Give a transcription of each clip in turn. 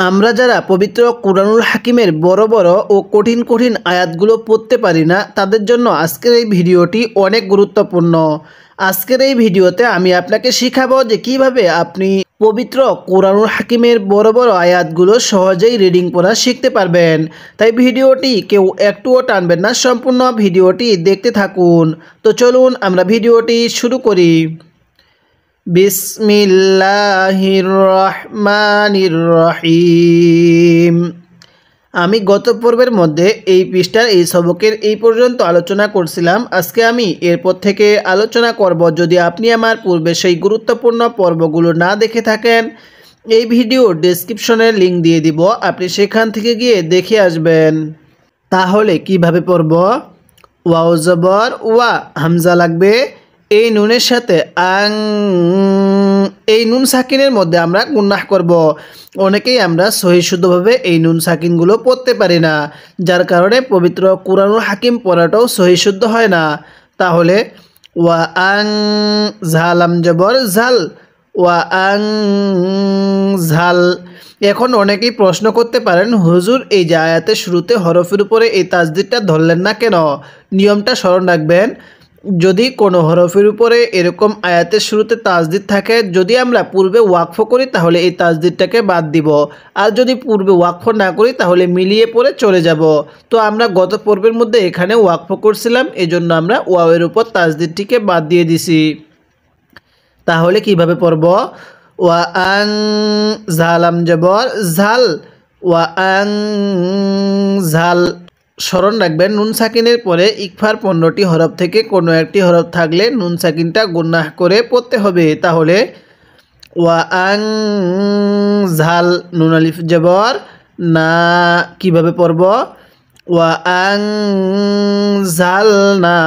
আমরা যারা পবিত্র কুরআনুল হাকিমের বড় বড় ও কঠিন কঠিন আয়াতগুলো পড়তে পারি না, তাদের জন্য আজকের এই ভিডিওটি অনেক গুরুত্বপূর্ণ। আজকের এই ভিডিওতে আমি আপনাকে শিখাবো যে কিভাবে আপনি পবিত্র কুরআনুল হাকিমের বড় বড় আয়াতগুলো সহজেই রিডিং পড়া শিখতে পারবেন। তাই ভিডিওটি কেউ একটুও টানবেন না, সম্পূর্ণ ভিডিওটি দেখতে থাকুন। তো চলুন আমরা ভিডিওটি শুরু করি। বিসমিল্লাহির রহমানির রহিম। আমি গত পর্বের মধ্যে এই পৃষ্ঠার এই সবকের এই পর্যন্ত আলোচনা করছিলাম। আজকে আমি এরপর থেকে আলোচনা করব। যদি আপনি আমার পূর্বে সেই গুরুত্বপূর্ণ পর্বগুলো না দেখে থাকেন, এই ভিডিও ডেসক্রিপশনে লিংক দিয়ে দিব, আপনি সেখান থেকে গিয়ে দেখে আসবেন। তাহলে কিভাবে পড়ব? ওয়াও জবর ওয়া, হামজা লাগবে এই নুনের সাথে আং। এই নুন সাকিনের মধ্যে আমরা গুন্নাহ করব। অনেকেই আমরা সহি শুদ্ধভাবে এই নুন সাকিনগুলো পড়তে পারি না, যার কারণে পবিত্র কুরআনুল হাকিম পড়াটাও সহি শুদ্ধ হয় না। তাহলে ওয়া আং, ঝালাম জবর ঝাল, ওয়া আং ঝাল। এখন অনেকেই প্রশ্ন করতে পারেন, হুজুর এই যে আয়াতের শুরুতে হরফের উপরে এই তাসদিদটা ধরলেন না কেন? নিয়মটা স্মরণ রাখবেন। যদি কোনো হরফের উপরে এরকম আয়াতের শুরুতে তাসদিদ থাকে, যদি আমরা পূর্বে ওয়াকফ করি তাহলে এই তাসদিদটাকে বাদ দিব, আর যদি পূর্বে ওয়াকফ না করি তাহলে মিলিয়ে পড়ে চলে যাব। তো আমরা গত পর্বের মধ্যে এখানে ওয়াকফ করছিলাম, এজন্য আমরা ওয়াওয়ের উপর তাসদিদটিকে বাদ দিয়ে দিছি। তাহলে কিভাবে পড়ব? ওয়া আং, ঝালাম জবর ঝাল, ওয়া আং ঝাল। স্মরণ রাখবেন, নুন সাকিনের পরে ইকফার 15টি হরফ থেকে কোনো একটি হরফ থাকলে নুন সাকিনটা গুন্নাহ করে পড়তে হবে। তাহলে ওয়া আং ঝাল, নুন আলিফ জবর না। কিভাবে পড়ব? ওয়া আং ঝাল না।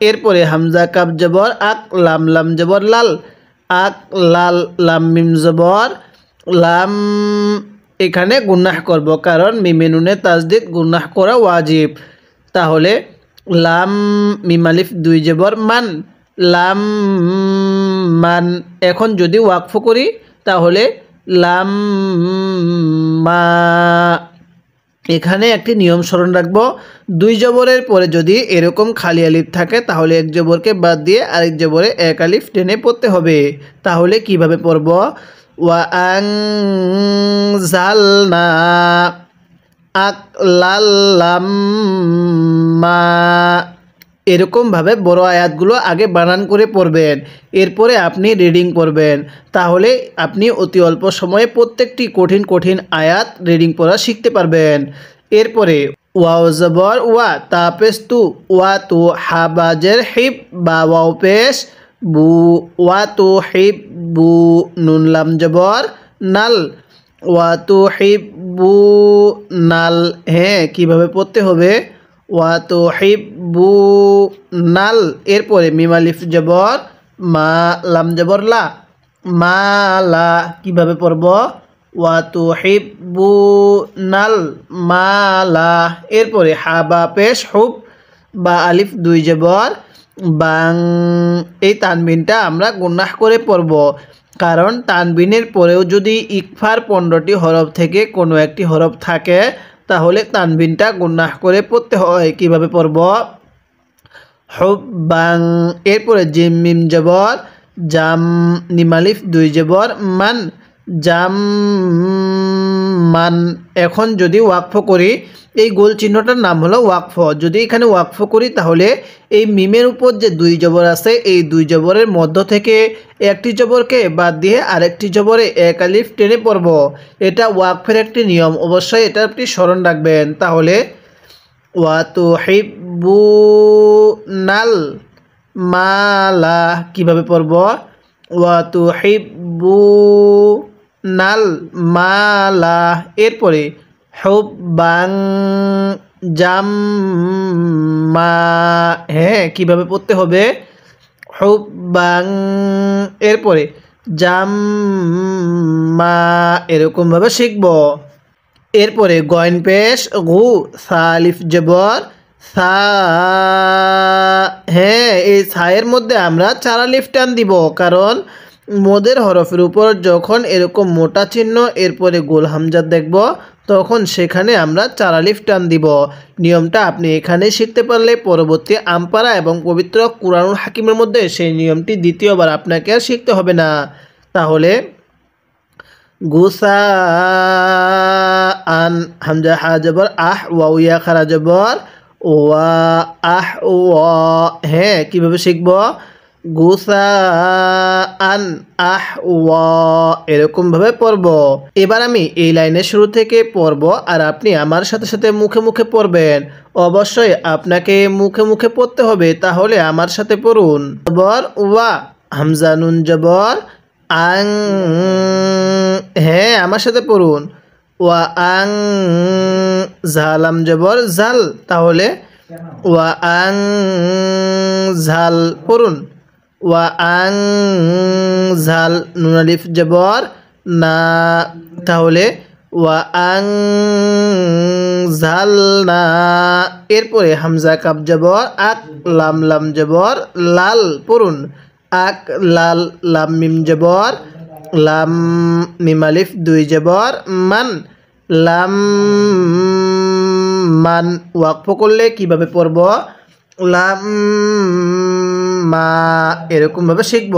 এরপরে হামজা কাব জবর আক, লাম লাম জবর লাল, আক লাল, লাম মিম জবর লাম। এখানে গুন্নাহ করব, কারণ মিমে নুনে তাসদিদ গুন্নাহ করা ওয়াজিব। তাহলে লাম মিম আলিফ 2 জবর মান, লাম মান। এখন যদি ওয়াকফ করি তাহলে লাম মা। এখানে একটি নিয়ম স্মরণ রাখবো, 2 জবরের পরে যদি এরকম খালি আলিফ থাকে তাহলে এক জবরকে বাদ দিয়ে আরেক জবরে এক আলিফ টেনে পড়তে হবে। তাহলে কিভাবে পড়ব? ওয়া আং ঝাল না, আক লাল লাম মা। এরকমভাবে বড় আয়াতগুলো আগে বানান করে পড়বেন, এরপরে আপনি রিডিং পড়বেন। তাহলে আপনি অতি অল্প সময়ে প্রত্যেকটি কঠিন কঠিন আয়াত রিডিং পড়া শিখতে পারবেন। এরপরে ওয়াও জবর ওয়া, তা পেশ তু, ওয়া তু, হা বাজের হিব, বা ওয়াও পেশ বু, ওয়া তু হিব বু, নুন লাম জবর নাল, ওয়া তু হিব বু নাল। হ্যাঁ, কীভাবে পড়তে হবে? ওয়া তু হিব বু নাল। এরপরে মিম আলিফ জবর মা, লাম জবর লা, মা লা। কীভাবে পড়ব? ওয়া তু হিব বু নাল মা লা। এরপরে হা বা পেশ হুব, বা আলিফ 2 জবর বাং। এই তানবিনটা আমরা গুন্নাহ করে পড়ব, কারণ তানবিনের পরেও যদি ইকফার 15টি হরফ থেকে কোনো একটি হরফ থাকে তাহলে তানবিনটা গুন্নাহ করে পড়তে হয়। কিভাবে পড়ব? হুব বাং। এরপরে জিম মিম জবর জাম, নিম আলিফ 2 জবর মান, জাম মান। এখন যদি ওয়াকফ করি, এই গোল চিহ্নটার নাম হলো ওয়াকফ। যদি এখানে ওয়াকফ করি তাহলে এই মিমের উপর যে 2 জবর আছে, এই 2 জবরের মধ্য থেকে একটি জবরকে বাদ দিয়ে আরেকটি জবরে এক আলিফ টেনে পড়ব। এটা ওয়াকফের একটি নিয়ম, অবশ্যই এটা আপনি স্মরণ রাখবেন। তাহলে ওয়া তু হিব্বু নাল মালা। কিভাবে পড়ব? ওয়া তু হিব্বু নাল মালা। এরপরে হুব্বাং জাম্মা। হ্যাঁ, কিভাবে পড়তে হবে? হুব্বাং, এরপরে জাম্মা। এরকমভাবে শিখব। এরপরে গয়েন পেশ গু, সালিফ জবর সা। হ্যাঁ, এই সায়ের মধ্যে আমরা 4 আলিফ টান দিব, কারণ মদের হরফের উপর যখন এরকম মোটা চিহ্ন এরপরে গোল হামজা দেখব তখন সেখানে আমরা 4 আলিফ টান দিব। নিয়মটা আপনি এখানে শিখতে পারলে পরবর্তী আমপারা এবং পবিত্র কুরআনুল হাকিমের মধ্যে সেই নিয়মটি দ্বিতীয়বার আপনাকে আর শিখতে হবে না। তাহলে গুসা আন হামজা হা জবর আহ ওয়াও ইয়া খারা জবর ওয়া আহ ওয়া। হ্যাঁ, কিভাবে শিখব? গুসা আন আহ ওয়া এরকম ভাবে পড়ব। এবার আমি এই লাইনের শুরু থেকে পড়ব আর আপনি আমার সাথে সাথে মুখে মুখে পড়বেন। অবশ্যই আপনাকে মুখে মুখে পড়তে হবে, তাহলে আমার সাথে পড়ুন। জবর ওয়া, হামজা নুন জবর আং। হ্যাঁ, আমার সাথে পড়ুন। ওয়া আং, ঝালাম জবর জাল, তাহলে ওয়া আং ঝাল পড়ুন। ওয়া আং ঝাল, নুন আলিফ জবর না, তাহলে ওয়া আং ঝাল না। এরপরে হামজা কাব জবর আক, লাম লাম জবর লাল পড়ুন। আক লাল, লাম মিম জবর লাম, মিম আলিফ 2 জবর মান, লাম মান। ওয়াকফ করলে কিভাবে পড়ব? লাম মা, এরকম ভাবে শিখব।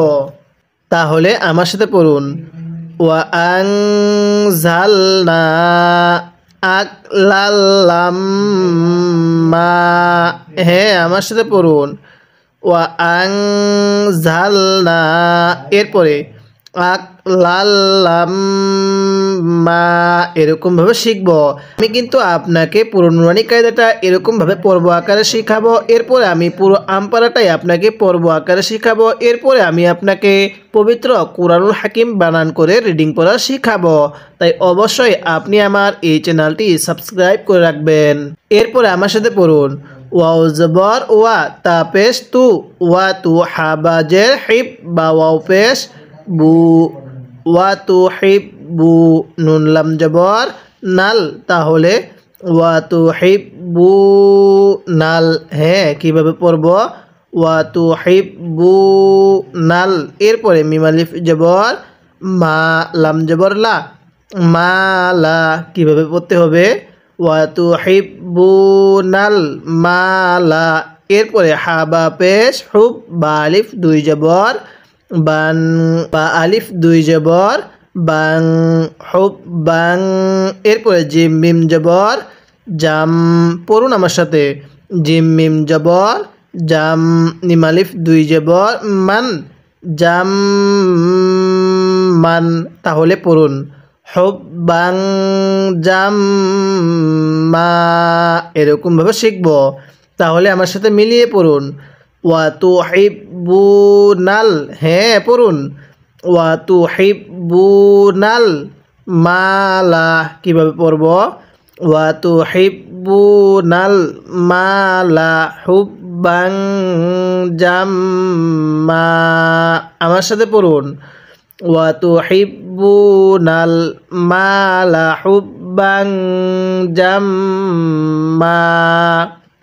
তাহলে আমার সাথে পড়ুন। ওয়া আং ঝাল না আক লাল লাম মা। হ্যাঁ, আমার সাথে পড়ুন। ওয়া আং ঝাল না, এরপরে আক লাল লাম মা, এরকম ভাবে শিখব। আমি কিন্তু আপনাকে পুরো নুরানি কায়দাটা এরকম ভাবে পর্ব আকারে শিখাবো। এরপরে আমি পুরো আমপারাটাই আপনাকে পর্ব আকারে শিখাবো। এরপরে আমি আপনাকে পবিত্র কুরআনুল হাকিম বানান করে রিডিং পড়া শিখাবো। তাই অবশ্যই আপনি আমার এই চ্যানেলটি সাবস্ক্রাইব করে রাখবেন। এরপরে আমার সাথে পড়ুন। ওয়াও জবর ওয়া, তা পেশ তু, ওয়া তু, হাবাজের হিব বা ওয়াও পেশ বু, ওয়া তু হিব বু, নুন লাম জবর নাল, তাহলে ওয়া তু হিব বু নাল। হ্যাঁ, কিভাবে পড়ব? ওয়া তু হিব বু নাল। এরপরে মিম আলিফ জবর মা, লাম জবর লা, মা লা। কিভাবে পড়তে হবে? ওয়া তু হিব বু নাল মালা। এরপরে হাবা পেশ হুব, বা আলিফ 2 জবর বান, বা আলিফ 2 জবর বাং, হুব বাং। এরপরে জিম মিম জবর জাম পড়ুন আমার সাথে। জিম মিম জবর জাম, নিম আলিফ 2 জবর মান, জাম মান। তাহলে পড়ুন হুব বাং জাম মা, এরকম ভাবে শিখব। তাহলে আমার সাথে মিলিয়ে পড়ুন। ওয়া তু হিব বু নাল, হ্যাঁ পড়ুন। ওয়া তু হিব বু নাল মালা। কিভাবে পড়ব? ওয়া তু হিব বু নাল মালা হুব্বাং জাম্মা। আমার সাথে পড়ুন। ওয়া তু হিব্বু নাল মালা হুব্বাং জাম্মা।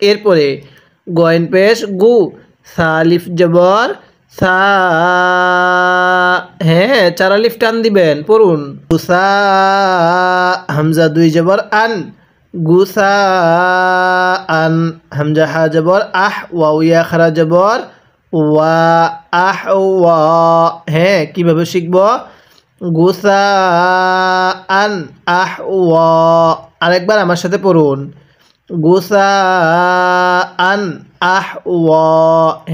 এরপরে গয়েন পেশ গু, সালিফ জবর সা। হ্যাঁ, 4 আলিফ টান দিবেন, পড়ুন। গুসা, হামজা 2 জবর আন, গুসা আন। হামজা হা জবর আহ, ওয়াও ইয়া খারা জবর ওয়া, আহ ওয়া। হ্যাঁ, কিভাবে শিখব? গুসা আন আহ ওয়া। আরেকবার আমার সাথে পড়ুন। গুসা আন আহ ওয়া।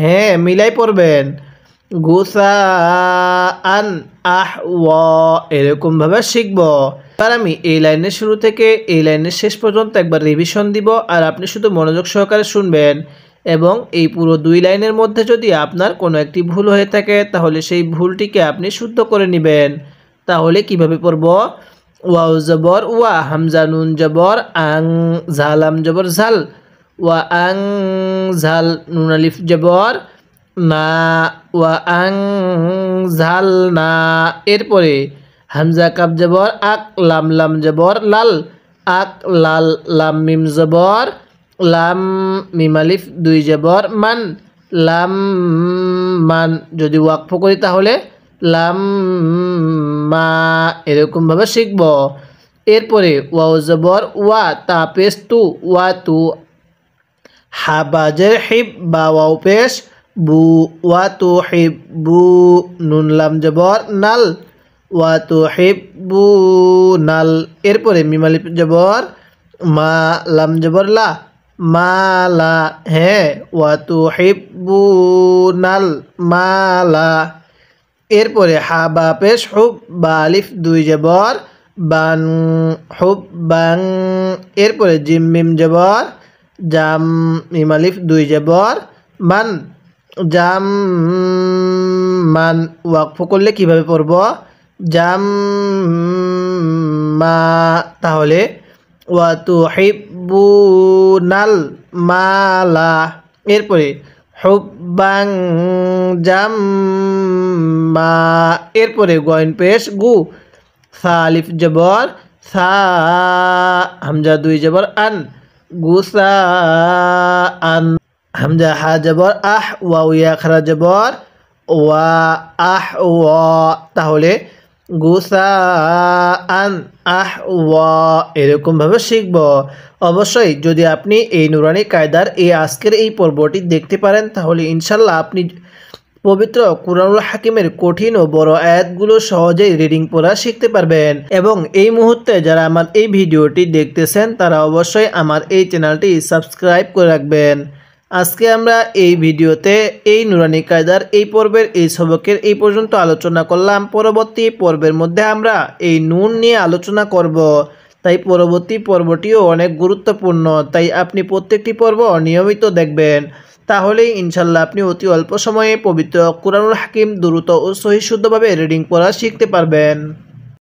হ্যাঁ, মিলাই পড়বেন। গুসা আন আহ ওয়া, এরকমভাবে শিখব। এবার আমি এই লাইনের শুরু থেকে এই লাইনের শেষ পর্যন্ত একবার রিভিশন দিব, আর আপনি শুধু মনোযোগ সহকারে শুনবেন। এবং এই পুরো 2 লাইনের মধ্যে যদি আপনার কোনো একটি ভুল হয়ে থাকে তাহলে সেই ভুলটিকে আপনি শুদ্ধ করে নেবেন। তাহলে কিভাবে পড়ব? ওয়াও জবর ওয়া, হামজা নুন জবর আং, ঝালাম জবর ঝাল, ওয়া আং ঝাল, নুন আলিফ জবর না, ওয়া আং ঝাল না। এরপরে হামজা কাব জবর আক, লাম লাম জবর লাল, আক লাল, লাম মিম জবর লাম, মিম আলিফ 2 জবর মান, লাম মান। যদি ওয়াকফ করি তাহলে লাম্মা এরকমভাবে শিখব। এরপরে ওয়াও জবর ওয়া তা পেশ তু ওয়া তু, হা বাজের হিব বা ওয়াও পেশ বু ওয়া তু হিব বু, নুন লাম জবর নাল ওয়া তু হিব বু নাল। এরপরে মিম আলিফ জবর মা লাম জবর লা মালা, হ্যাঁ ওয়া তু হিব বু নাল মালা। এরপরে হা বা পেশ হুব বা আলিফ দুই জবর বান হুব বাং। এরপরে জিম মিম জবর জাম, মিম আলিফ দুই জবর মান জাম মান। ওয়াকফ করলে কিভাবে পড়ব? জাম মা। তাহলে ওয়া তুহিব্বুনাল মালা। এরপরে হুব্বাং জাম্মা। এরপরে গয়েন পেশ গু, সা আলিফ জবর সা, হামজা দুই জবর আন গুসা আন। হামজা হা জবর আহ ওয়াও ইয়া খারা জবর ওয়া আহ ওয়া। তাহলে গুসা আন আহ ওয়া এরকমভাবে শিখব। অবশ্যই যদি আপনি এই নুরানি কায়দার এই আজকের এই পর্বটি দেখতে পারেন তাহলে ইনশাল্লাহ আপনি পবিত্র কুরআনুল হাকিমের কঠিন ও বড় আয়াতগুলো সহজেই রিডিং পড়া শিখতে পারবেন। এবং এই মুহূর্তে যারা আমার এই ভিডিওটি দেখতেছেন তারা অবশ্যই আমার এই চ্যানেলটি সাবস্ক্রাইব করে রাখবেন। আজকে আমরা এই ভিডিওতে এই নুরানি কায়দার এই পর্বের এই সবকের এই পর্যন্ত আলোচনা করলাম। পরবর্তী পর্বের মধ্যে আমরা এই নুন নিয়ে আলোচনা করব। তাই পরবর্তী পর্বটিও অনেক গুরুত্বপূর্ণ, তাই আপনি প্রত্যেকটি পর্ব নিয়মিত দেখবেন। তাহলেই ইনশাল্লাহ আপনি অতি অল্প সময়ে পবিত্র কুরআনুল হাকিম দ্রুত ও সহিশুদ্ধভাবে রিডিং পড়া শিখতে পারবেন।